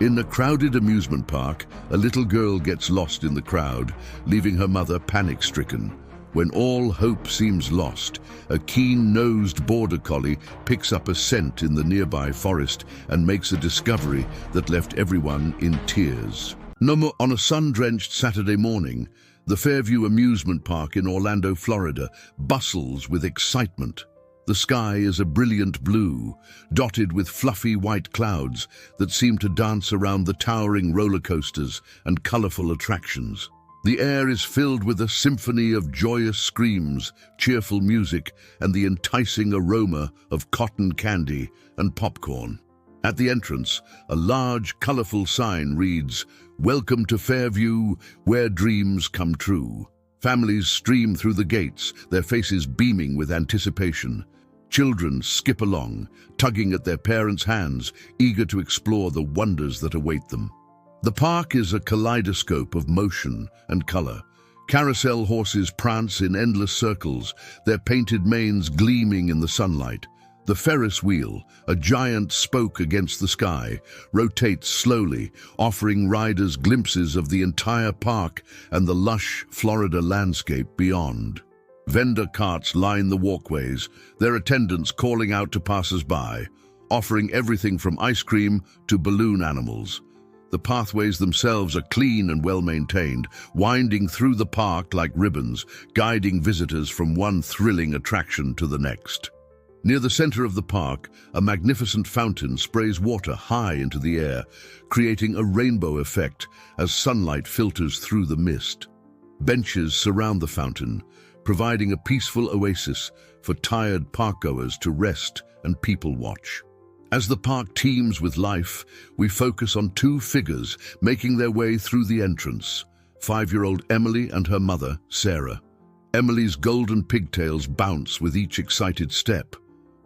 In a crowded amusement park, a little girl gets lost in the crowd, leaving her mother panic-stricken. When all hope seems lost, a keen-nosed border collie picks up a scent in the nearby forest and makes a discovery that left everyone in tears. On a sun-drenched Saturday morning, the Fairview Amusement Park in Orlando, Florida, bustles with excitement. The sky is a brilliant blue, dotted with fluffy white clouds that seem to dance around the towering roller coasters and colorful attractions. The air is filled with a symphony of joyous screams, cheerful music, and the enticing aroma of cotton candy and popcorn. At the entrance, a large, colorful sign reads, "Welcome to Fairview, where dreams come true." Families stream through the gates, their faces beaming with anticipation. Children skip along, tugging at their parents' hands, eager to explore the wonders that await them. The park is a kaleidoscope of motion and color. Carousel horses prance in endless circles, their painted manes gleaming in the sunlight. The Ferris wheel, a giant spoke against the sky, rotates slowly, offering riders glimpses of the entire park and the lush Florida landscape beyond. Vendor carts line the walkways, their attendants calling out to passers-by, offering everything from ice cream to balloon animals. The pathways themselves are clean and well-maintained, winding through the park like ribbons, guiding visitors from one thrilling attraction to the next. Near the center of the park, a magnificent fountain sprays water high into the air, creating a rainbow effect as sunlight filters through the mist. Benches surround the fountain, providing a peaceful oasis for tired parkgoers to rest and people watch. As the park teems with life, we focus on two figures making their way through the entrance: 5-year-old Emily and her mother, Sarah. Emily's golden pigtails bounce with each excited step,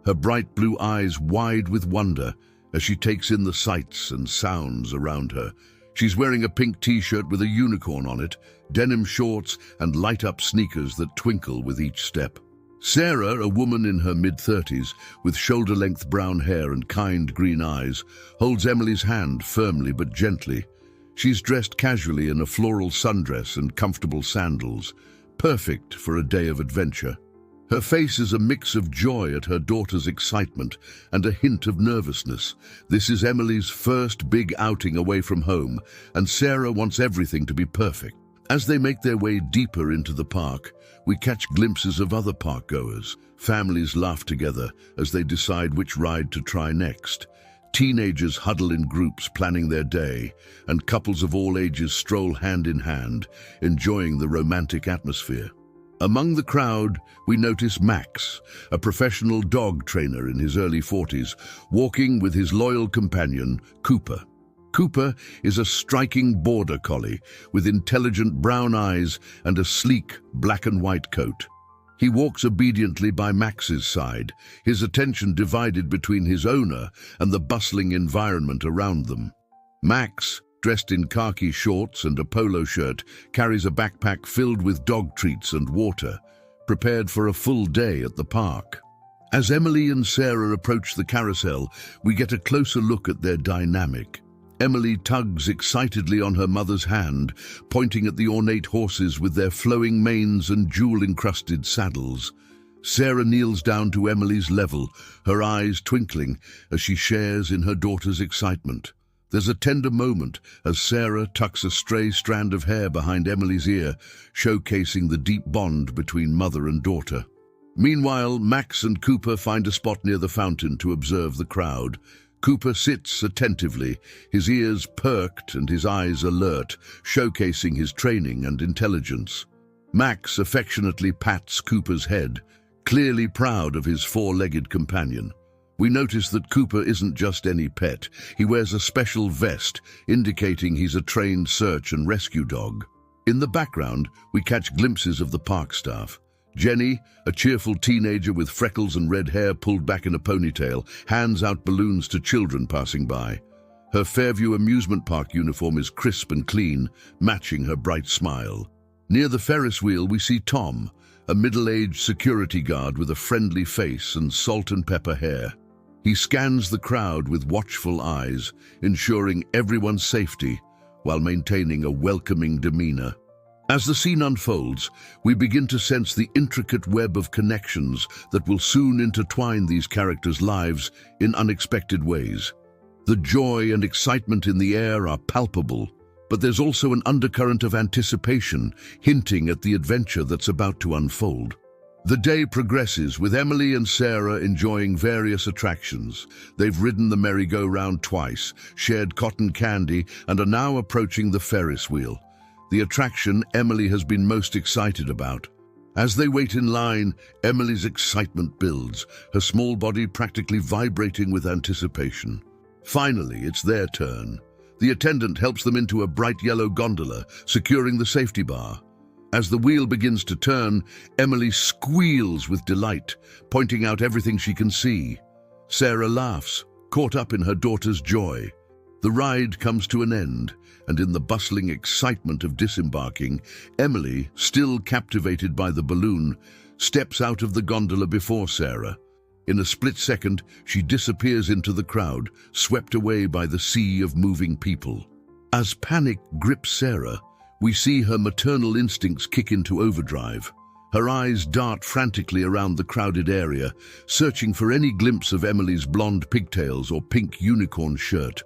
her bright blue eyes wide with wonder as she takes in the sights and sounds around her. She's wearing a pink t-shirt with a unicorn on it, denim shorts, and light-up sneakers that twinkle with each step. Sarah, a woman in her mid-30s, with shoulder-length brown hair and kind green eyes, holds Emily's hand firmly but gently. She's dressed casually in a floral sundress and comfortable sandals, perfect for a day of adventure. Her face is a mix of joy at her daughter's excitement and a hint of nervousness. This is Emily's first big outing away from home, and Sarah wants everything to be perfect. As they make their way deeper into the park, we catch glimpses of other parkgoers. Families laugh together as they decide which ride to try next. Teenagers huddle in groups planning their day, and couples of all ages stroll hand in hand, enjoying the romantic atmosphere. Among the crowd, we notice Max, a professional dog trainer in his early 40s, walking with his loyal companion, Cooper. Cooper is a striking border collie with intelligent brown eyes and a sleek black and white coat. He walks obediently by Max's side, his attention divided between his owner and the bustling environment around them. Max, dressed in khaki shorts and a polo shirt, carries a backpack filled with dog treats and water, prepared for a full day at the park. As Emily and Sarah approach the carousel, we get a closer look at their dynamic. Emily tugs excitedly on her mother's hand, pointing at the ornate horses with their flowing manes and jewel-encrusted saddles. Sarah kneels down to Emily's level, her eyes twinkling as she shares in her daughter's excitement. There's a tender moment as Sarah tucks a stray strand of hair behind Emily's ear, showcasing the deep bond between mother and daughter. Meanwhile, Max and Cooper find a spot near the fountain to observe the crowd. Cooper sits attentively, his ears perked and his eyes alert, showcasing his training and intelligence. Max affectionately pats Cooper's head, clearly proud of his four-legged companion. We notice that Cooper isn't just any pet. He wears a special vest, indicating he's a trained search and rescue dog. In the background, we catch glimpses of the park staff. Jenny, a cheerful teenager with freckles and red hair pulled back in a ponytail, hands out balloons to children passing by. Her Fairview Amusement Park uniform is crisp and clean, matching her bright smile. Near the Ferris wheel, we see Tom, a middle-aged security guard with a friendly face and salt and pepper hair. He scans the crowd with watchful eyes, ensuring everyone's safety while maintaining a welcoming demeanor. As the scene unfolds, we begin to sense the intricate web of connections that will soon intertwine these characters' lives in unexpected ways. The joy and excitement in the air are palpable, but there's also an undercurrent of anticipation, hinting at the adventure that's about to unfold. The day progresses, with Emily and Sarah enjoying various attractions. They've ridden the merry-go-round twice, shared cotton candy, and are now approaching the Ferris wheel, the attraction Emily has been most excited about. As they wait in line, Emily's excitement builds, her small body practically vibrating with anticipation. Finally, it's their turn. The attendant helps them into a bright yellow gondola, securing the safety bar. As the wheel begins to turn, Emily squeals with delight, pointing out everything she can see. Sarah laughs, caught up in her daughter's joy. The ride comes to an end, and in the bustling excitement of disembarking, Emily, still captivated by the balloon, steps out of the gondola before Sarah. In a split second, she disappears into the crowd, swept away by the sea of moving people. As panic grips Sarah, we see her maternal instincts kick into overdrive. Her eyes dart frantically around the crowded area, searching for any glimpse of Emily's blonde pigtails or pink unicorn shirt.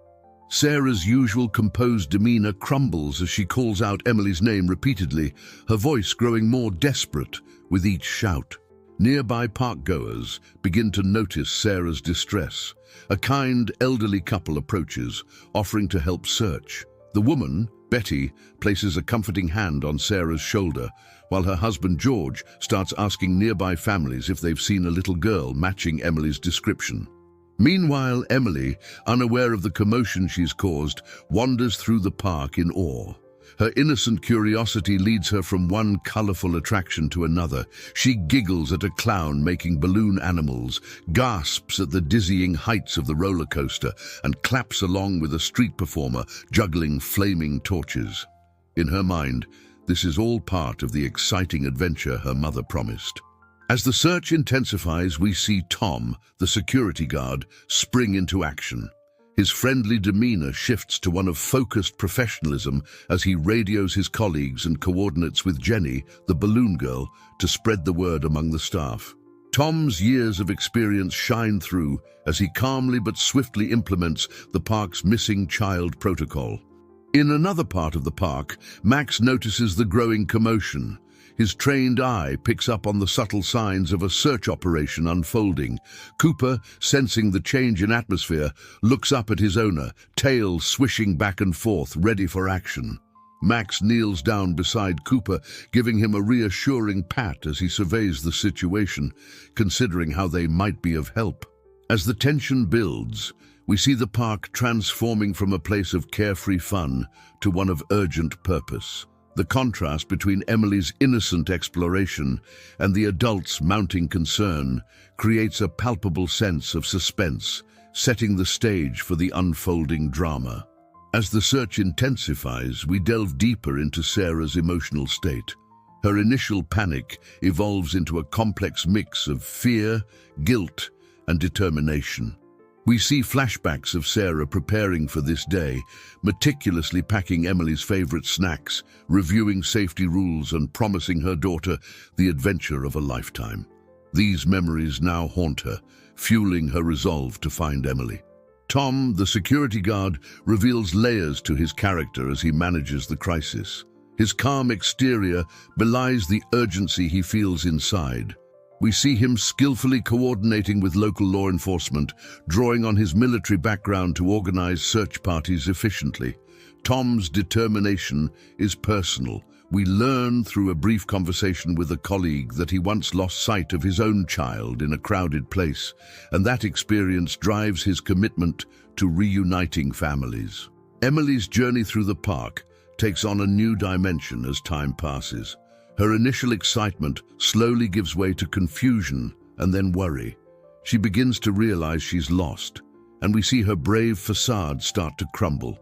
Sarah's usual composed demeanor crumbles as she calls out Emily's name repeatedly, her voice growing more desperate with each shout. Nearby park-goers begin to notice Sarah's distress. A kind, elderly couple approaches, offering to help search. The woman, Betty, places a comforting hand on Sarah's shoulder, while her husband George starts asking nearby families if they've seen a little girl matching Emily's description. Meanwhile, Emily, unaware of the commotion she's caused, wanders through the park in awe. Her innocent curiosity leads her from one colorful attraction to another. She giggles at a clown making balloon animals, gasps at the dizzying heights of the roller coaster, and claps along with a street performer juggling flaming torches. In her mind, this is all part of the exciting adventure her mother promised. As the search intensifies, we see Tom, the security guard, spring into action. His friendly demeanor shifts to one of focused professionalism as he radios his colleagues and coordinates with Jenny, the balloon girl, to spread the word among the staff. Tom's years of experience shine through as he calmly but swiftly implements the park's missing child protocol. In another part of the park, Max notices the growing commotion. His trained eye picks up on the subtle signs of a search operation unfolding. Cooper, sensing the change in atmosphere, looks up at his owner, tail swishing back and forth, ready for action. Max kneels down beside Cooper, giving him a reassuring pat as he surveys the situation, considering how they might be of help. As the tension builds, we see the park transforming from a place of carefree fun to one of urgent purpose. The contrast between Emily's innocent exploration and the adult's mounting concern creates a palpable sense of suspense, setting the stage for the unfolding drama. As the search intensifies, we delve deeper into Sarah's emotional state. Her initial panic evolves into a complex mix of fear, guilt, and determination. We see flashbacks of Sarah preparing for this day, meticulously packing Emily's favorite snacks, reviewing safety rules, and promising her daughter the adventure of a lifetime. These memories now haunt her, fueling her resolve to find Emily. Tom, the security guard, reveals layers to his character as he manages the crisis. His calm exterior belies the urgency he feels inside. We see him skillfully coordinating with local law enforcement, drawing on his military background to organize search parties efficiently. Tom's determination is personal. We learn through a brief conversation with a colleague that he once lost sight of his own child in a crowded place, and that experience drives his commitment to reuniting families. Emily's journey through the park takes on a new dimension as time passes. Her initial excitement slowly gives way to confusion and then worry. She begins to realize she's lost, and we see her brave facade start to crumble.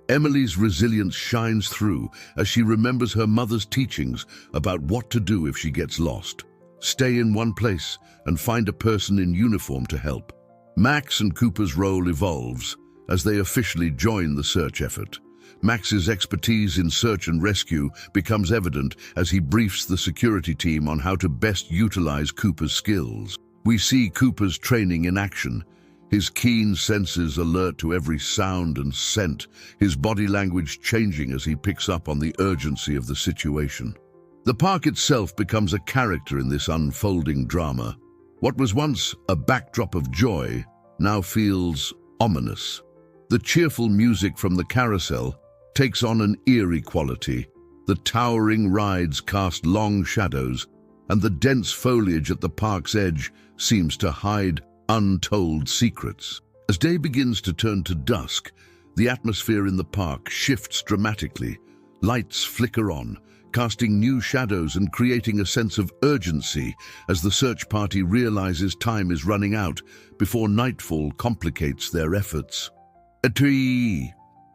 Emily's resilience shines through as she remembers her mother's teachings about what to do if she gets lost. Stay in one place and find a person in uniform to help. Max and Cooper's role evolves as they officially join the search effort. Max's expertise in search and rescue becomes evident as he briefs the security team on how to best utilize Cooper's skills. We see Cooper's training in action, his keen senses alert to every sound and scent, his body language changing as he picks up on the urgency of the situation. The park itself becomes a character in this unfolding drama. What was once a backdrop of joy now feels ominous. The cheerful music from the carousel takes on an eerie quality. The towering rides cast long shadows, and the dense foliage at the park's edge seems to hide untold secrets. As day begins to turn to dusk, the atmosphere in the park shifts dramatically. Lights flicker on, casting new shadows and creating a sense of urgency as the search party realizes time is running out before nightfall complicates their efforts.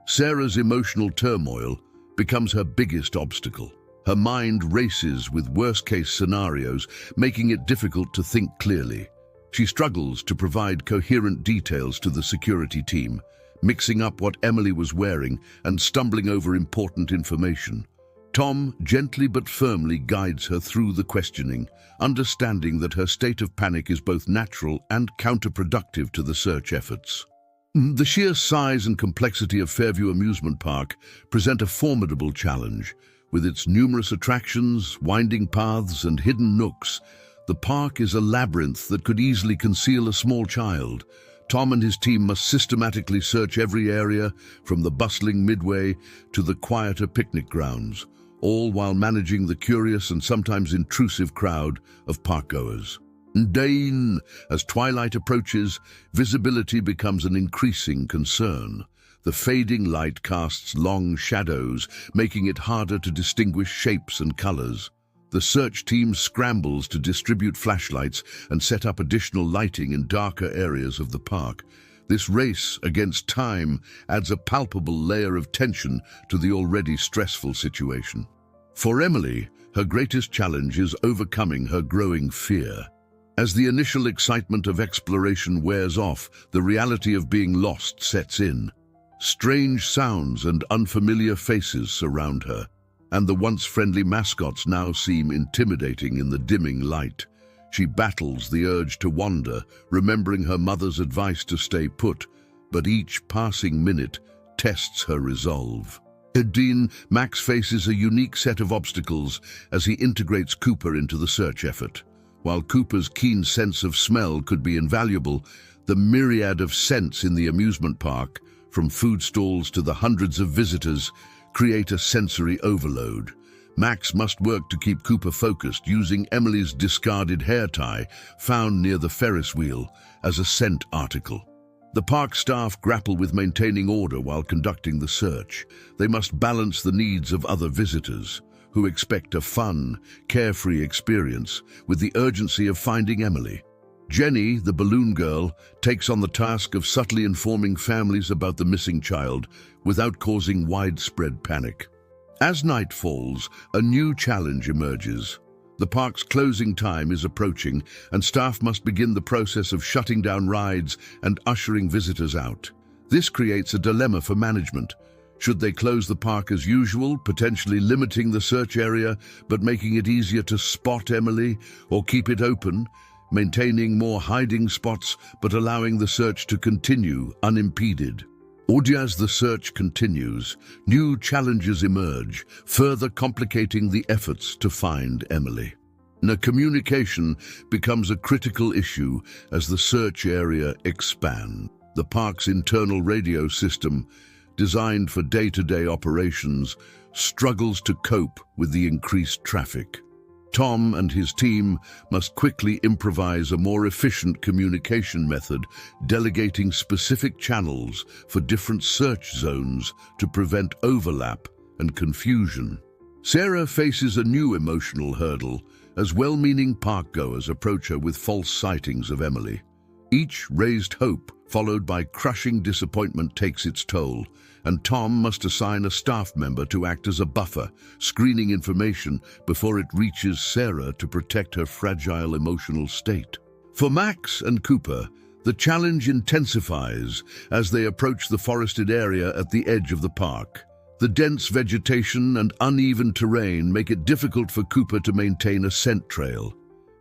Sarah's emotional turmoil becomes her biggest obstacle. Her mind races with worst-case scenarios, making it difficult to think clearly. She struggles to provide coherent details to the security team, mixing up what Emily was wearing and stumbling over important information. Tom gently but firmly guides her through the questioning, understanding that her state of panic is both natural and counterproductive to the search efforts. The sheer size and complexity of Fairview Amusement Park present a formidable challenge. With its numerous attractions, winding paths, and hidden nooks, the park is a labyrinth that could easily conceal a small child. Tom and his team must systematically search every area, from the bustling midway to the quieter picnic grounds, all while managing the curious and sometimes intrusive crowd of parkgoers. As twilight approaches, visibility becomes an increasing concern. The fading light casts long shadows, making it harder to distinguish shapes and colors. The search team scrambles to distribute flashlights and set up additional lighting in darker areas of the park. This race against time adds a palpable layer of tension to the already stressful situation. For Emily, her greatest challenge is overcoming her growing fear. As the initial excitement of exploration wears off, the reality of being lost sets in. Strange sounds and unfamiliar faces surround her, and the once friendly mascots now seem intimidating in the dimming light. She battles the urge to wander, remembering her mother's advice to stay put, but each passing minute tests her resolve. Max faces a unique set of obstacles as he integrates Cooper into the search effort. While Cooper's keen sense of smell could be invaluable, the myriad of scents in the amusement park, from food stalls to the hundreds of visitors, create a sensory overload. Max must work to keep Cooper focused, using Emily's discarded hair tie found near the Ferris wheel as a scent article. The park staff grapple with maintaining order while conducting the search. They must balance the needs of other visitors, who expect a fun, carefree experience, with the urgency of finding Emily. Jenny, the balloon girl, takes on the task of subtly informing families about the missing child without causing widespread panic. As night falls, a new challenge emerges. The park's closing time is approaching, and staff must begin the process of shutting down rides and ushering visitors out. This creates a dilemma for management. Should they close the park as usual, potentially limiting the search area but making it easier to spot Emily, or keep it open, maintaining more hiding spots but allowing the search to continue unimpeded? As the search continues, new challenges emerge, further complicating the efforts to find Emily. Communication becomes a critical issue as the search area expands. The park's internal radio system, designed for day-to-day operations, struggles to cope with the increased traffic. Tom and his team must quickly improvise a more efficient communication method, delegating specific channels for different search zones to prevent overlap and confusion. Sarah faces a new emotional hurdle as well-meaning parkgoers approach her with false sightings of Emily. Each raised hope, followed by crushing disappointment, takes its toll, and Tom must assign a staff member to act as a buffer, screening information before it reaches Sarah to protect her fragile emotional state. For Max and Cooper, The challenge intensifies as they approach the forested area at the edge of the park. The dense vegetation and uneven terrain make it difficult for Cooper to maintain a scent trail.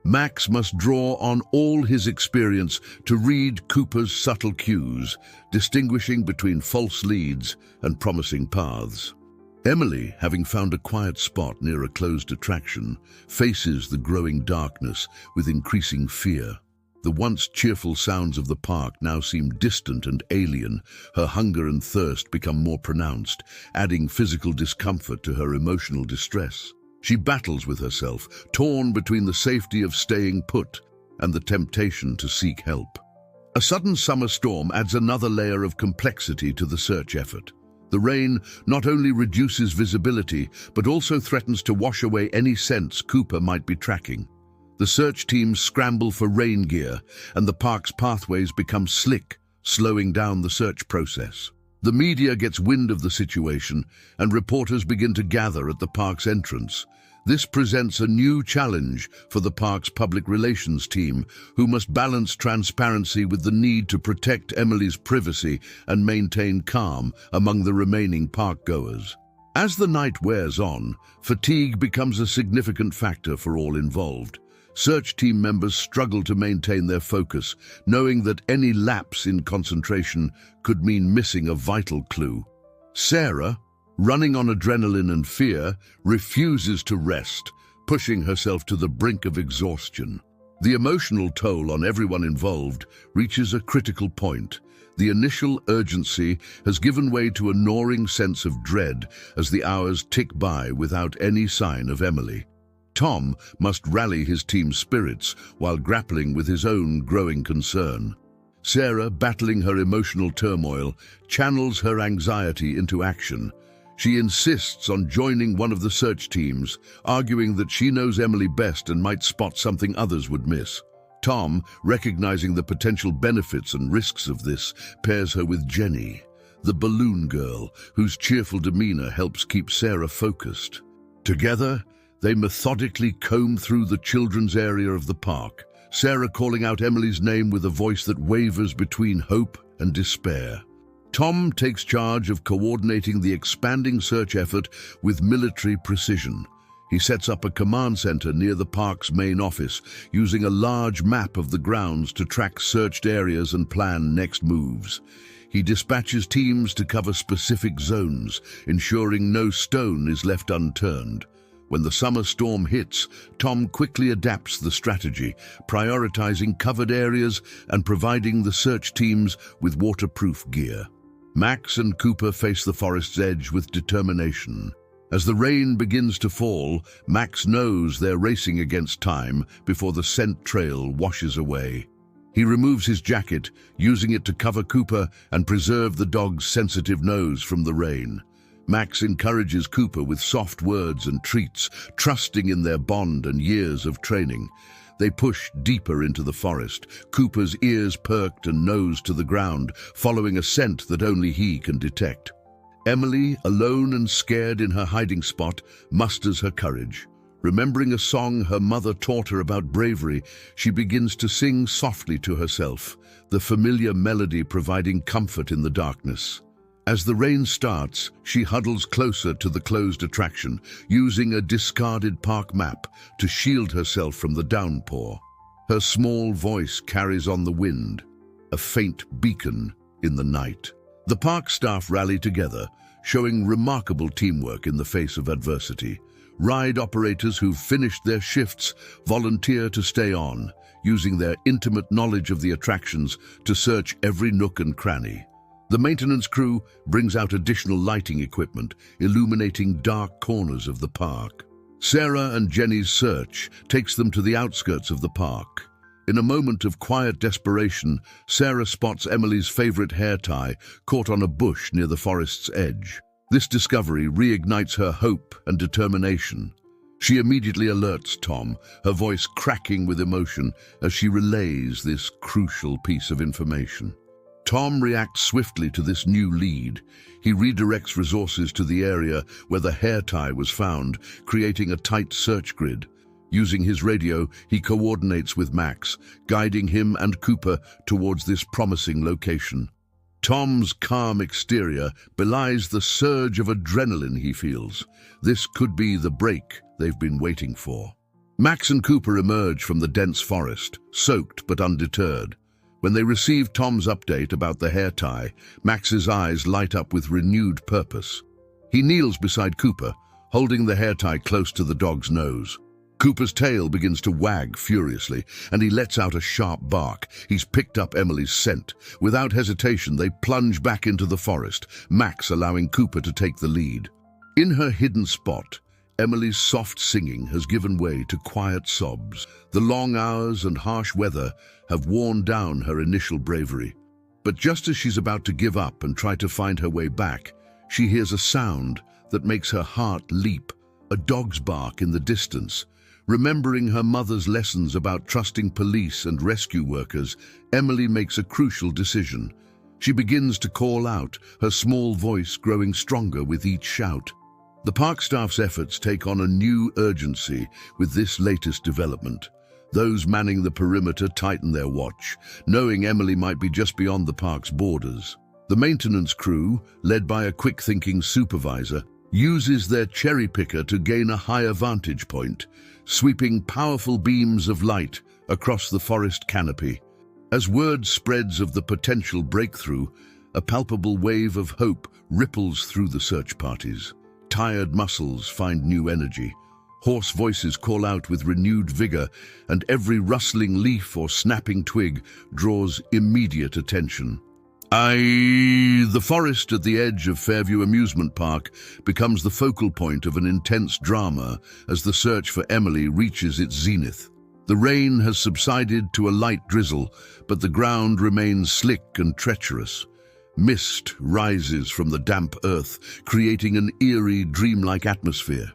Max must draw on all his experience to read Cooper's subtle cues, distinguishing between false leads and promising paths. Emily, having found a quiet spot near a closed attraction, faces the growing darkness with increasing fear. The once cheerful sounds of the park now seem distant and alien. Her hunger and thirst become more pronounced, adding physical discomfort to her emotional distress. She battles with herself, torn between the safety of staying put and the temptation to seek help. A sudden summer storm adds another layer of complexity to the search effort. The rain not only reduces visibility, but also threatens to wash away any scents Cooper might be tracking. The search teams scramble for rain gear, and the park's pathways become slick, slowing down the search process. The media gets wind of the situation, and reporters begin to gather at the park's entrance. This presents a new challenge for the park's public relations team, who must balance transparency with the need to protect Emily's privacy and maintain calm among the remaining park-goers. As the night wears on, fatigue becomes a significant factor for all involved. Search team members struggle to maintain their focus, knowing that any lapse in concentration could mean missing a vital clue. Sarah, running on adrenaline and fear, refuses to rest, pushing herself to the brink of exhaustion. The emotional toll on everyone involved reaches a critical point. The initial urgency has given way to a gnawing sense of dread as the hours tick by without any sign of Emily. Tom must rally his team's spirits while grappling with his own growing concern. Sarah, battling her emotional turmoil, channels her anxiety into action. She insists on joining one of the search teams, arguing that she knows Emily best and might spot something others would miss. Tom, recognizing the potential benefits and risks of this, pairs her with Jenny, the balloon girl, whose cheerful demeanor helps keep Sarah focused. Together, they methodically comb through the children's area of the park, Sarah calling out Emily's name with a voice that wavers between hope and despair. Tom takes charge of coordinating the expanding search effort with military precision. He sets up a command center near the park's main office, using a large map of the grounds to track searched areas and plan next moves. He dispatches teams to cover specific zones, ensuring no stone is left unturned. When the summer storm hits, Tom quickly adapts the strategy, prioritizing covered areas and providing the search teams with waterproof gear. Max and Cooper face the forest's edge with determination. As the rain begins to fall, Max knows they're racing against time before the scent trail washes away. He removes his jacket, using it to cover Cooper and preserve the dog's sensitive nose from the rain. Max encourages Cooper with soft words and treats, trusting in their bond and years of training. They push deeper into the forest, Cooper's ears perked and nose to the ground, following a scent that only he can detect. Emily, alone and scared in her hiding spot, musters her courage. Remembering a song her mother taught her about bravery, she begins to sing softly to herself, the familiar melody providing comfort in the darkness. As the rain starts, she huddles closer to the closed attraction, using a discarded park map to shield herself from the downpour. Her small voice carries on the wind, a faint beacon in the night. The park staff rally together, showing remarkable teamwork in the face of adversity. Ride operators who've finished their shifts volunteer to stay on, using their intimate knowledge of the attractions to search every nook and cranny. The maintenance crew brings out additional lighting equipment, illuminating dark corners of the park. Sarah and Jenny's search takes them to the outskirts of the park. In a moment of quiet desperation, Sarah spots Emily's favorite hair tie caught on a bush near the forest's edge. This discovery reignites her hope and determination. She immediately alerts Tom, her voice cracking with emotion as she relays this crucial piece of information. Tom reacts swiftly to this new lead. He redirects resources to the area where the hair tie was found, creating a tight search grid. Using his radio, he coordinates with Max, guiding him and Cooper towards this promising location. Tom's calm exterior belies the surge of adrenaline he feels. This could be the break they've been waiting for. Max and Cooper emerge from the dense forest, soaked but undeterred. When they receive Tom's update about the hair tie, Max's eyes light up with renewed purpose. He kneels beside Cooper, holding the hair tie close to the dog's nose. Cooper's tail begins to wag furiously, and he lets out a sharp bark. He's picked up Emily's scent. Without hesitation, they plunge back into the forest, Max allowing Cooper to take the lead. In her hidden spot, Emily's soft singing has given way to quiet sobs. The long hours and harsh weather have worn down her initial bravery. But just as she's about to give up and try to find her way back, she hears a sound that makes her heart leap, a dog's bark in the distance. Remembering her mother's lessons about trusting police and rescue workers, Emily makes a crucial decision. She begins to call out, her small voice growing stronger with each shout. The park staff's efforts take on a new urgency with this latest development. Those manning the perimeter tighten their watch, knowing Emily might be just beyond the park's borders. The maintenance crew, led by a quick-thinking supervisor, uses their cherry picker to gain a higher vantage point, sweeping powerful beams of light across the forest canopy. As word spreads of the potential breakthrough, a palpable wave of hope ripples through the search parties. Tired muscles find new energy. Hoarse voices call out with renewed vigor, and every rustling leaf or snapping twig draws immediate attention. The forest at the edge of Fairview Amusement Park becomes the focal point of an intense drama as the search for Emily reaches its zenith. The rain has subsided to a light drizzle, but the ground remains slick and treacherous. Mist rises from the damp earth, creating an eerie, dreamlike atmosphere.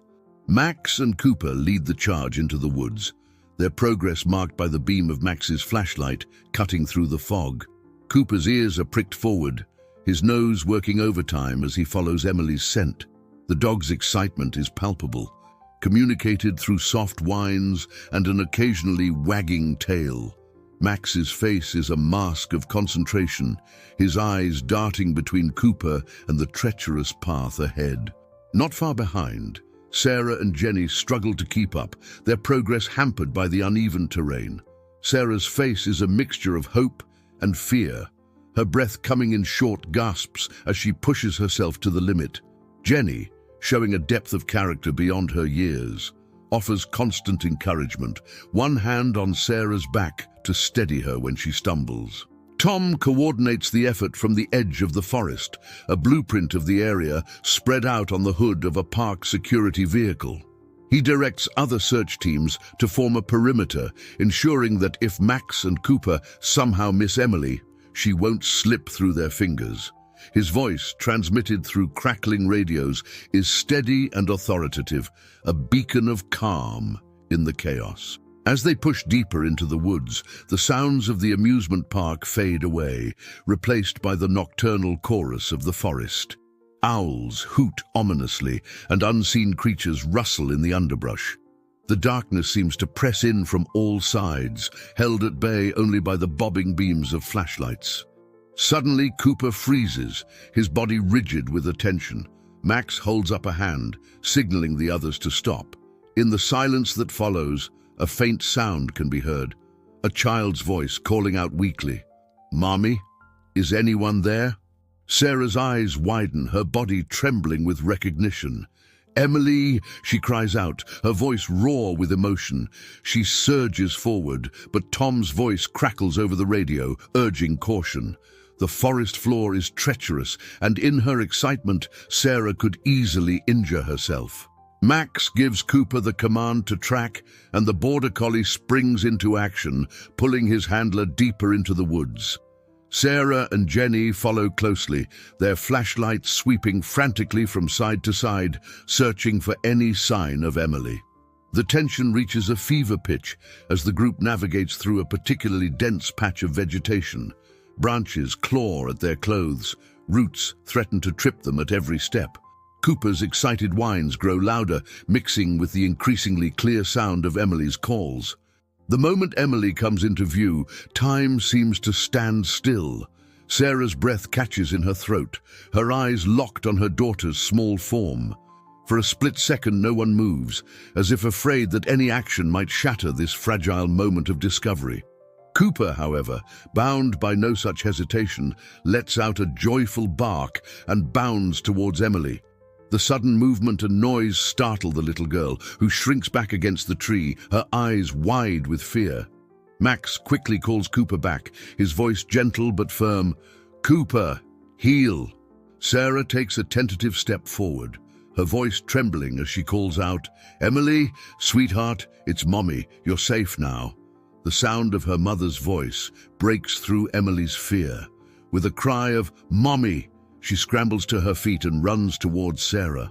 Max and Cooper lead the charge into the woods, their progress marked by the beam of Max's flashlight cutting through the fog. Cooper's ears are pricked forward, his nose working overtime as he follows Emily's scent. The dog's excitement is palpable, communicated through soft whines and an occasionally wagging tail. Max's face is a mask of concentration, his eyes darting between Cooper and the treacherous path ahead. Not far behind, Sarah and Jenny struggle to keep up, their progress hampered by the uneven terrain. Sarah's face is a mixture of hope and fear, her breath coming in short gasps as she pushes herself to the limit. Jenny, showing a depth of character beyond her years, offers constant encouragement, one hand on Sarah's back to steady her when she stumbles. Tom coordinates the effort from the edge of the forest, a blueprint of the area spread out on the hood of a park security vehicle. He directs other search teams to form a perimeter, ensuring that if Max and Cooper somehow miss Emily, she won't slip through their fingers. His voice, transmitted through crackling radios, is steady and authoritative, a beacon of calm in the chaos. As they push deeper into the woods, the sounds of the amusement park fade away, replaced by the nocturnal chorus of the forest. Owls hoot ominously, and unseen creatures rustle in the underbrush. The darkness seems to press in from all sides, held at bay only by the bobbing beams of flashlights. Suddenly, Cooper freezes, his body rigid with attention. Max holds up a hand, signaling the others to stop. In the silence that follows, a faint sound can be heard, a child's voice calling out weakly, "Mommy, is anyone there?" Sarah's eyes widen, her body trembling with recognition. "Emily!" she cries out, her voice raw with emotion. She surges forward, but Tom's voice crackles over the radio, urging caution. The forest floor is treacherous, and in her excitement, Sarah could easily injure herself. Max gives Cooper the command to track, and the border collie springs into action, pulling his handler deeper into the woods. Sarah and Jenny follow closely, their flashlights sweeping frantically from side to side, searching for any sign of Emily. The tension reaches a fever pitch as the group navigates through a particularly dense patch of vegetation. Branches claw at their clothes, roots threaten to trip them at every step. Cooper's excited whines grow louder, mixing with the increasingly clear sound of Emily's calls. The moment Emily comes into view, time seems to stand still. Sarah's breath catches in her throat, her eyes locked on her daughter's small form. For a split second, no one moves, as if afraid that any action might shatter this fragile moment of discovery. Cooper, however, bound by no such hesitation, lets out a joyful bark and bounds towards Emily. The sudden movement and noise startle the little girl, who shrinks back against the tree, her eyes wide with fear. Max quickly calls Cooper back, his voice gentle but firm. "Cooper, heel!" Sarah takes a tentative step forward, her voice trembling as she calls out, "Emily, sweetheart, it's Mommy, you're safe now." The sound of her mother's voice breaks through Emily's fear. With a cry of "Mommy!" she scrambles to her feet and runs towards Sarah.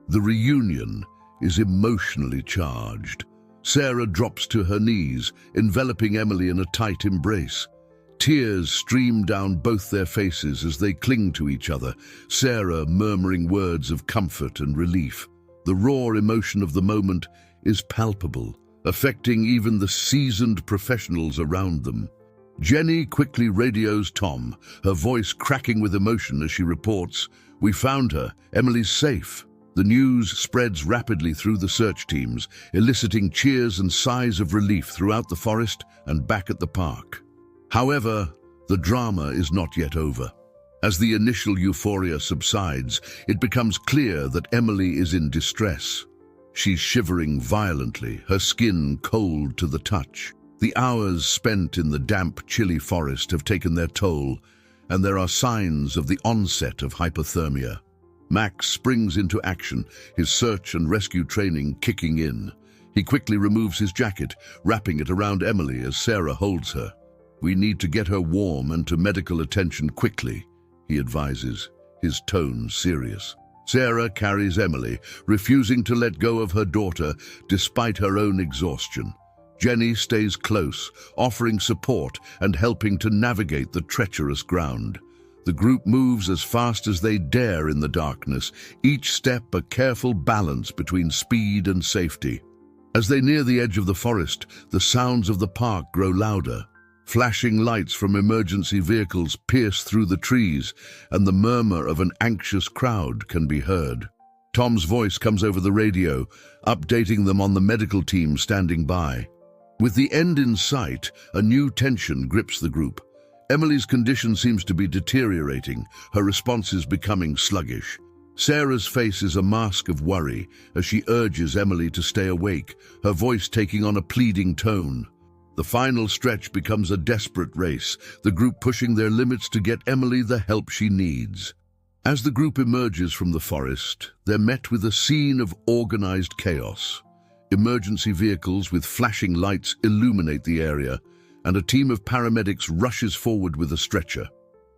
The reunion is emotionally charged. Sarah drops to her knees, enveloping Emily in a tight embrace. Tears stream down both their faces as they cling to each other, Sarah murmuring words of comfort and relief. The raw emotion of the moment is palpable, affecting even the seasoned professionals around them. Jenny quickly radios Tom, her voice cracking with emotion as she reports, "We found her. Emily's safe." The news spreads rapidly through the search teams, eliciting cheers and sighs of relief throughout the forest and back at the park. However, the drama is not yet over. As the initial euphoria subsides, it becomes clear that Emily is in distress. She's shivering violently, her skin cold to the touch. The hours spent in the damp, chilly forest have taken their toll, and there are signs of the onset of hypothermia. Max springs into action, his search and rescue training kicking in. He quickly removes his jacket, wrapping it around Emily as Sarah holds her. "We need to get her warm and to medical attention quickly," he advises, his tone serious. Sarah carries Emily, refusing to let go of her daughter despite her own exhaustion. Jenny stays close, offering support and helping to navigate the treacherous ground. The group moves as fast as they dare in the darkness, each step a careful balance between speed and safety. As they near the edge of the forest, the sounds of the park grow louder. Flashing lights from emergency vehicles pierce through the trees, and the murmur of an anxious crowd can be heard. Tom's voice comes over the radio, updating them on the medical team standing by. With the end in sight, a new tension grips the group. Emily's condition seems to be deteriorating, her responses becoming sluggish. Sarah's face is a mask of worry as she urges Emily to stay awake, her voice taking on a pleading tone. The final stretch becomes a desperate race, the group pushing their limits to get Emily the help she needs. As the group emerges from the forest, they're met with a scene of organized chaos. Emergency vehicles with flashing lights illuminate the area, and a team of paramedics rushes forward with a stretcher.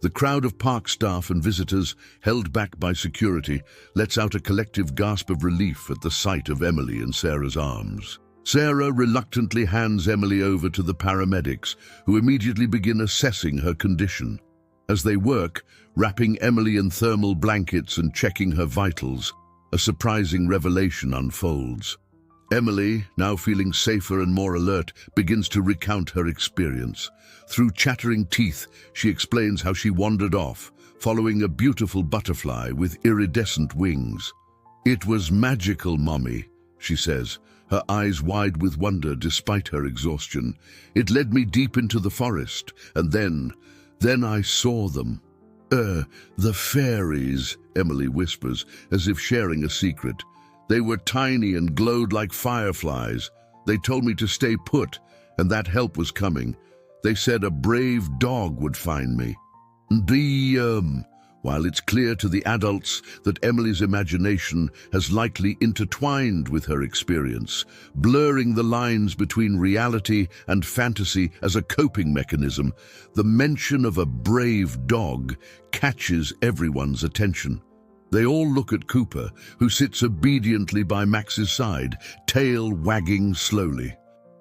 The crowd of park staff and visitors, held back by security, lets out a collective gasp of relief at the sight of Emily in Sarah's arms. Sarah reluctantly hands Emily over to the paramedics, who immediately begin assessing her condition. As they work, wrapping Emily in thermal blankets and checking her vitals, a surprising revelation unfolds. Emily, now feeling safer and more alert, begins to recount her experience. Through chattering teeth, she explains how she wandered off, following a beautiful butterfly with iridescent wings. "It was magical, Mommy," she says, her eyes wide with wonder despite her exhaustion. "It led me deep into the forest, and then I saw them." The fairies," Emily whispers, as if sharing a secret. "They were tiny and glowed like fireflies. They told me to stay put, and that help was coming. They said a brave dog would find me." While it's clear to the adults that Emily's imagination has likely intertwined with her experience, blurring the lines between reality and fantasy as a coping mechanism, the mention of a brave dog catches everyone's attention. They all look at Cooper, who sits obediently by Max's side, tail wagging slowly.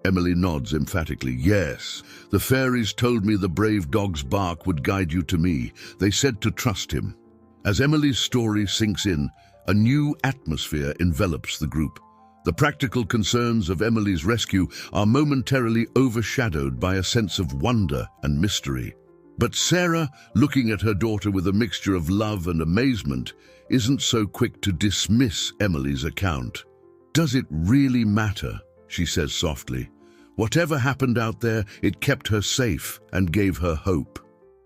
Emily nods emphatically. "Yes, the fairies told me the brave dog's bark would guide you to me. They said to trust him." As Emily's story sinks in, A new atmosphere envelops the group. The practical concerns of Emily's rescue are momentarily overshadowed by a sense of wonder and mystery. But Sarah, looking at her daughter with a mixture of love and amazement, isn't so quick to dismiss Emily's account. "Does it really matter?" she says softly. "Whatever happened out there, it kept her safe and gave her hope."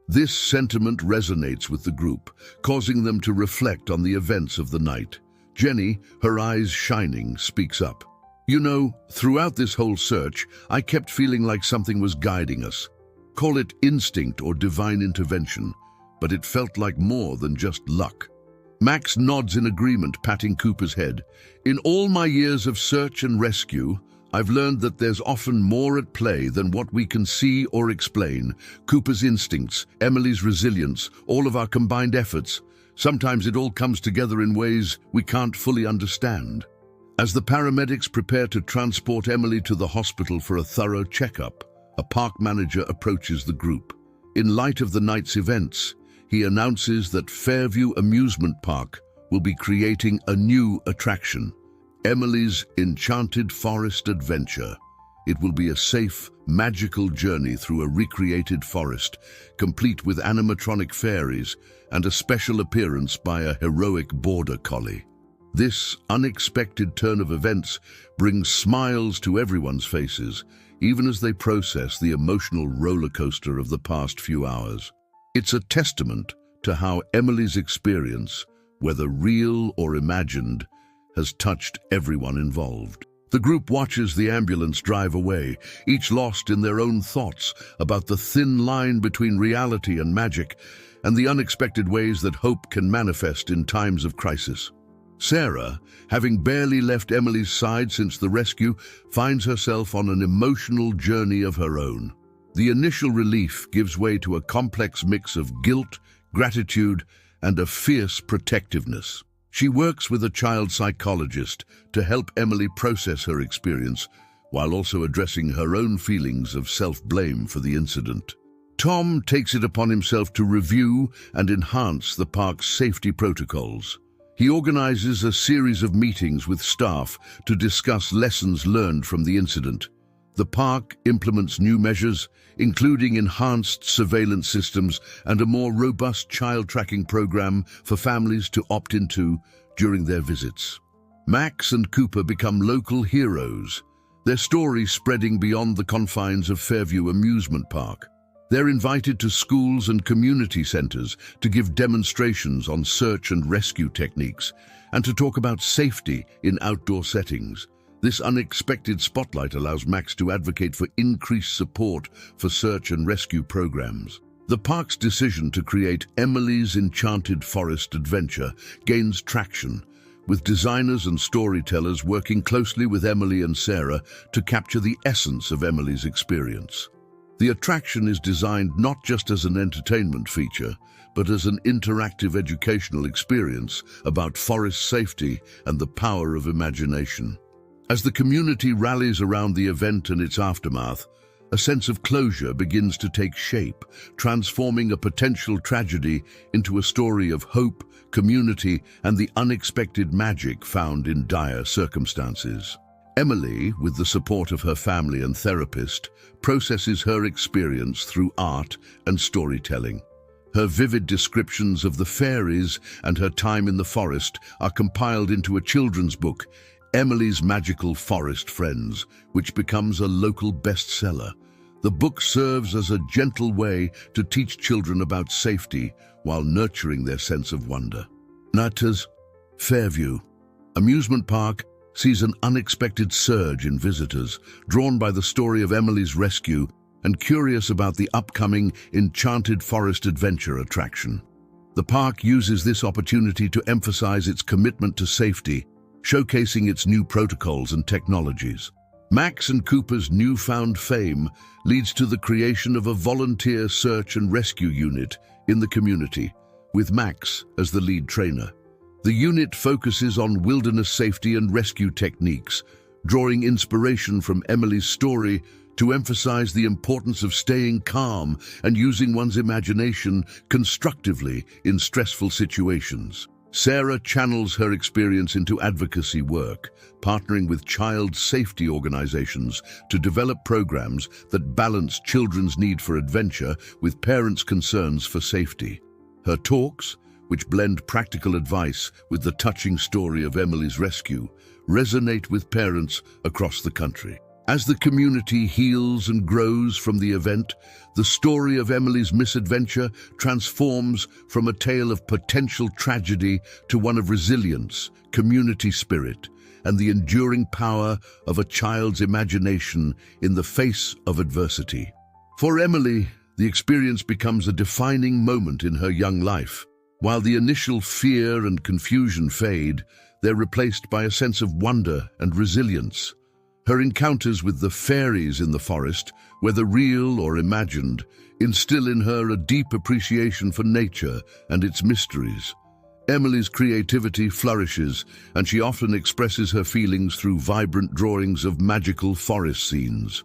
This sentiment resonates with the group, causing them to reflect on the events of the night. Jenny, her eyes shining, speaks up. "You know, throughout this whole search, I kept feeling like something was guiding us. Call it instinct or divine intervention, but it felt like more than just luck." Max nods in agreement, patting Cooper's head. "In all my years of search and rescue, I've learned that there's often more at play than what we can see or explain. Cooper's instincts, Emily's resilience, all of our combined efforts. Sometimes it all comes together in ways we can't fully understand." As the paramedics prepare to transport Emily to the hospital for a thorough checkup, a park manager approaches the group. In light of the night's events, he announces that Fairview Amusement Park will be creating a new attraction, Emily's Enchanted Forest Adventure. It will be a safe, magical journey through a recreated forest, complete with animatronic fairies and a special appearance by a heroic border collie. This unexpected turn of events brings smiles to everyone's faces, even as they process the emotional roller coaster of the past few hours. It's a testament to how Emily's experience, whether real or imagined, has touched everyone involved. The group watches the ambulance drive away, each lost in their own thoughts about the thin line between reality and magic and the unexpected ways that hope can manifest in times of crisis. Sarah, having barely left Emily's side since the rescue, finds herself on an emotional journey of her own. The initial relief gives way to a complex mix of guilt, gratitude, and a fierce protectiveness. She works with a child psychologist to help Emily process her experience, while also addressing her own feelings of self-blame for the incident. Tom takes it upon himself to review and enhance the park's safety protocols. He organizes a series of meetings with staff to discuss lessons learned from the incident. The park implements new measures, including enhanced surveillance systems and a more robust child tracking program for families to opt into during their visits. Max and Cooper become local heroes, their story spreading beyond the confines of Fairview Amusement Park. They're invited to schools and community centers to give demonstrations on search and rescue techniques and to talk about safety in outdoor settings. This unexpected spotlight allows Max to advocate for increased support for search and rescue programs. The park's decision to create Emily's Enchanted Forest Adventure gains traction, with designers and storytellers working closely with Emily and Sarah to capture the essence of Emily's experience. The attraction is designed not just as an entertainment feature, but as an interactive educational experience about forest safety and the power of imagination. As the community rallies around the event and its aftermath, a sense of closure begins to take shape, transforming a potential tragedy into a story of hope, community, and the unexpected magic found in dire circumstances. Emily, with the support of her family and therapist, processes her experience through art and storytelling. Her vivid descriptions of the fairies and her time in the forest are compiled into a children's book, Emily's Magical Forest Friends, which becomes a local bestseller. The book serves as a gentle way to teach children about safety while nurturing their sense of wonder. Natas, Fairview Amusement Park sees an unexpected surge in visitors, drawn by the story of Emily's rescue and curious about the upcoming Enchanted Forest Adventure attraction. The park uses this opportunity to emphasize its commitment to safety, showcasing its new protocols and technologies. Max and Cooper's newfound fame leads to the creation of a volunteer search and rescue unit in the community, with Max as the lead trainer. The unit focuses on wilderness safety and rescue techniques, drawing inspiration from Emily's story to emphasize the importance of staying calm and using one's imagination constructively in stressful situations. Sarah channels her experience into advocacy work, partnering with child safety organizations to develop programs that balance children's need for adventure with parents' concerns for safety. Her talks, which blend practical advice with the touching story of Emily's rescue, resonate with parents across the country. As the community heals and grows from the event, the story of Emily's misadventure transforms from a tale of potential tragedy to one of resilience, community spirit, and the enduring power of a child's imagination in the face of adversity. For Emily, the experience becomes a defining moment in her young life. While the initial fear and confusion fade, they're replaced by a sense of wonder and resilience. Her encounters with the fairies in the forest, whether real or imagined, instill in her a deep appreciation for nature and its mysteries. Emily's creativity flourishes, and she often expresses her feelings through vibrant drawings of magical forest scenes.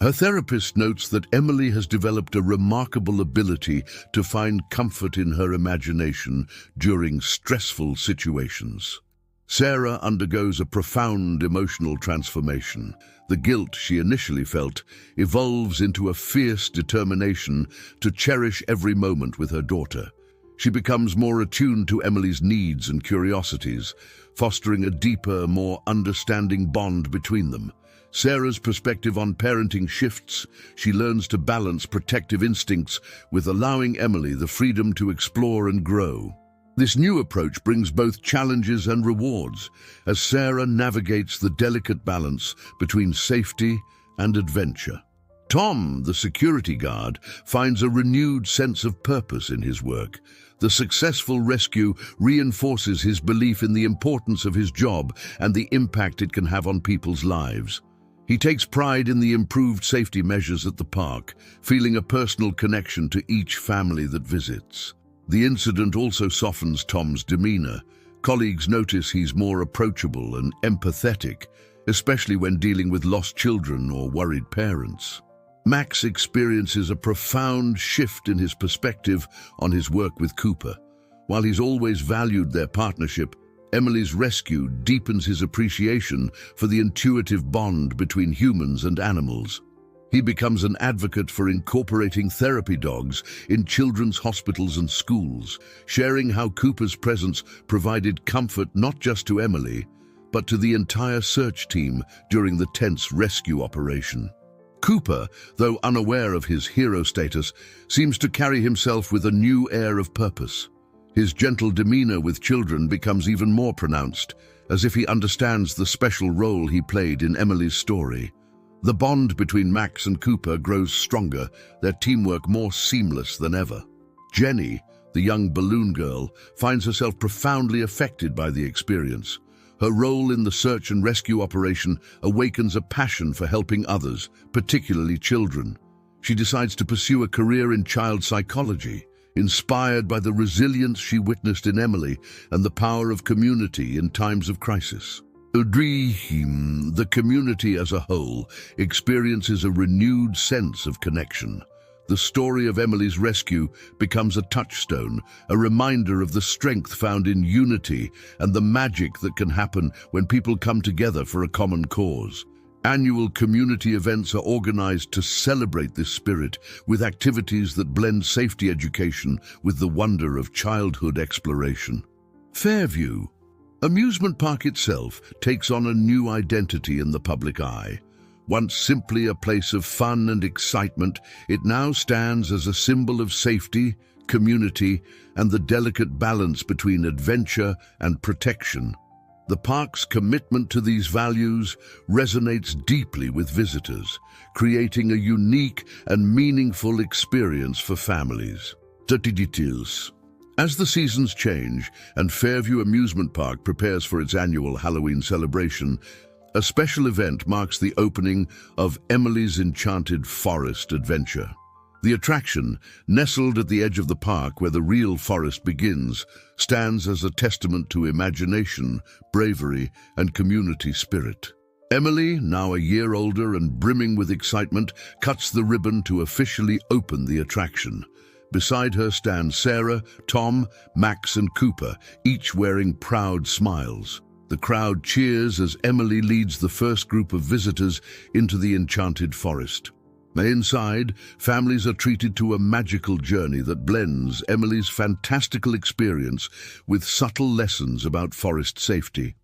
Her therapist notes that Emily has developed a remarkable ability to find comfort in her imagination during stressful situations. Sarah undergoes a profound emotional transformation. The guilt she initially felt evolves into a fierce determination to cherish every moment with her daughter. She becomes more attuned to Emily's needs and curiosities, fostering a deeper, more understanding bond between them. Sarah's perspective on parenting shifts. She learns to balance protective instincts with allowing Emily the freedom to explore and grow. This new approach brings both challenges and rewards as Sarah navigates the delicate balance between safety and adventure. Tom, the security guard, finds a renewed sense of purpose in his work. The successful rescue reinforces his belief in the importance of his job and the impact it can have on people's lives. He takes pride in the improved safety measures at the park, feeling a personal connection to each family that visits. The incident also softens Tom's demeanor. Colleagues notice he's more approachable and empathetic, especially when dealing with lost children or worried parents. Max experiences a profound shift in his perspective on his work with Cooper. While he's always valued their partnership, Emily's rescue deepens his appreciation for the intuitive bond between humans and animals. He becomes an advocate for incorporating therapy dogs in children's hospitals and schools, sharing how Cooper's presence provided comfort not just to Emily, but to the entire search team during the tense rescue operation. Cooper, though unaware of his hero status, seems to carry himself with a new air of purpose. His gentle demeanor with children becomes even more pronounced, as if he understands the special role he played in Emily's story. The bond between Max and Cooper grows stronger, their teamwork more seamless than ever. Jenny, the young balloon girl, finds herself profoundly affected by the experience. Her role in the search and rescue operation awakens a passion for helping others, particularly children. She decides to pursue a career in child psychology, inspired by the resilience she witnessed in Emily and the power of community in times of crisis. The community as a whole experiences a renewed sense of connection. The story of Emily's rescue becomes a touchstone, a reminder of the strength found in unity and the magic that can happen when people come together for a common cause. Annual community events are organized to celebrate this spirit with activities that blend safety education with the wonder of childhood exploration. Fairview. Amusement park itself takes on a new identity in the public eye. Once simply a place of fun and excitement, it now stands as a symbol of safety, community, and the delicate balance between adventure and protection. The park's commitment to these values resonates deeply with visitors, creating a unique and meaningful experience for families. As the seasons change and Fairview Amusement Park prepares for its annual Halloween celebration, a special event marks the opening of Emily's Enchanted Forest Adventure. The attraction, nestled at the edge of the park where the real forest begins, stands as a testament to imagination, bravery, and community spirit. Emily, now a year older and brimming with excitement, cuts the ribbon to officially open the attraction. Beside her stand Sarah, Tom, Max and Cooper, each wearing proud smiles. The crowd cheers as Emily leads the first group of visitors into the enchanted forest. Inside, families are treated to a magical journey that blends Emily's fantastical experience with subtle lessons about forest safety.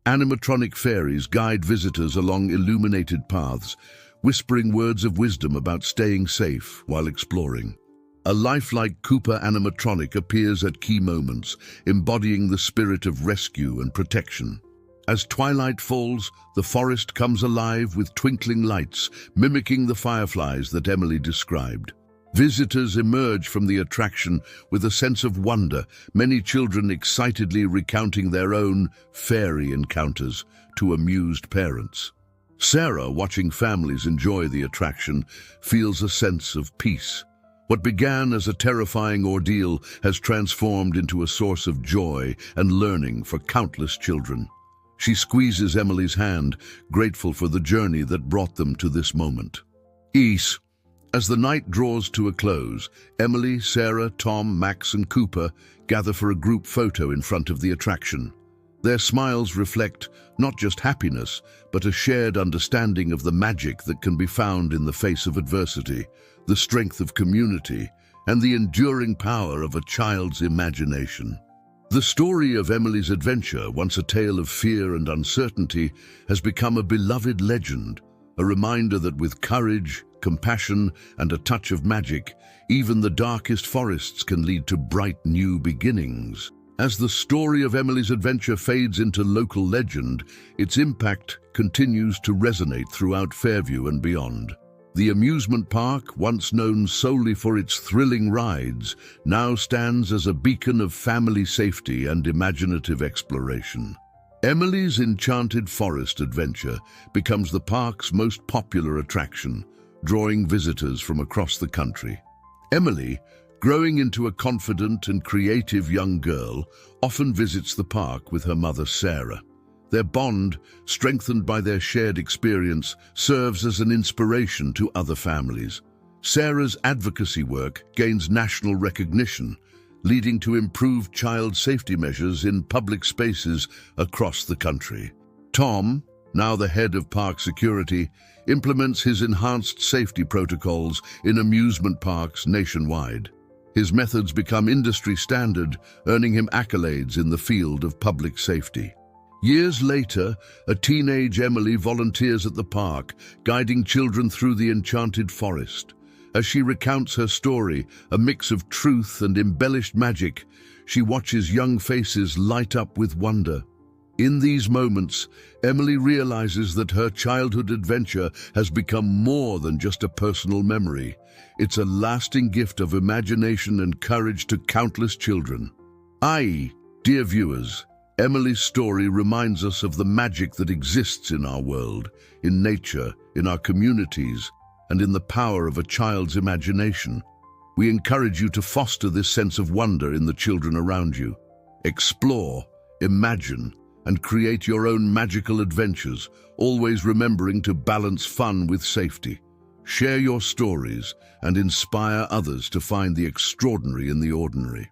Animatronic fairies guide visitors along illuminated paths, whispering words of wisdom about staying safe while exploring. A lifelike Cooper animatronic appears at key moments, embodying the spirit of rescue and protection. As twilight falls, the forest comes alive with twinkling lights, mimicking the fireflies that Emily described. Visitors emerge from the attraction with a sense of wonder, many children excitedly recounting their own fairy encounters to amused parents. Sarah, watching families enjoy the attraction, feels a sense of peace. What began as a terrifying ordeal has transformed into a source of joy and learning for countless children. She squeezes Emily's hand, grateful for the journey that brought them to this moment. As the night draws to a close, Emily, Sarah, Tom, Max and Cooper gather for a group photo in front of the attraction. Their smiles reflect not just happiness, but a shared understanding of the magic that can be found in the face of adversity, the strength of community, and the enduring power of a child's imagination. The story of Emily's adventure, once a tale of fear and uncertainty, has become a beloved legend, a reminder that with courage, compassion, and a touch of magic, even the darkest forests can lead to bright new beginnings. As the story of Emily's adventure fades into local legend, its impact continues to resonate throughout Fairview and beyond. The amusement park, once known solely for its thrilling rides, now stands as a beacon of family safety and imaginative exploration. Emily's Enchanted Forest adventure becomes the park's most popular attraction, drawing visitors from across the country. Emily, growing into a confident and creative young girl, often visits the park with her mother Sarah. Their bond, strengthened by their shared experience, serves as an inspiration to other families. Sarah's advocacy work gains national recognition, leading to improved child safety measures in public spaces across the country. Tom, now the head of park security, implements his enhanced safety protocols in amusement parks nationwide. His methods become industry standard, earning him accolades in the field of public safety. Years later, a teenage Emily volunteers at the park, guiding children through the enchanted forest. As she recounts her story, a mix of truth and embellished magic, she watches young faces light up with wonder. In these moments, Emily realizes that her childhood adventure has become more than just a personal memory. It's a lasting gift of imagination and courage to countless children. Dear viewers, Emily's story reminds us of the magic that exists in our world, in nature, in our communities, and in the power of a child's imagination. We encourage you to foster this sense of wonder in the children around you. Explore, imagine, and create your own magical adventures, always remembering to balance fun with safety. Share your stories and inspire others to find the extraordinary in the ordinary.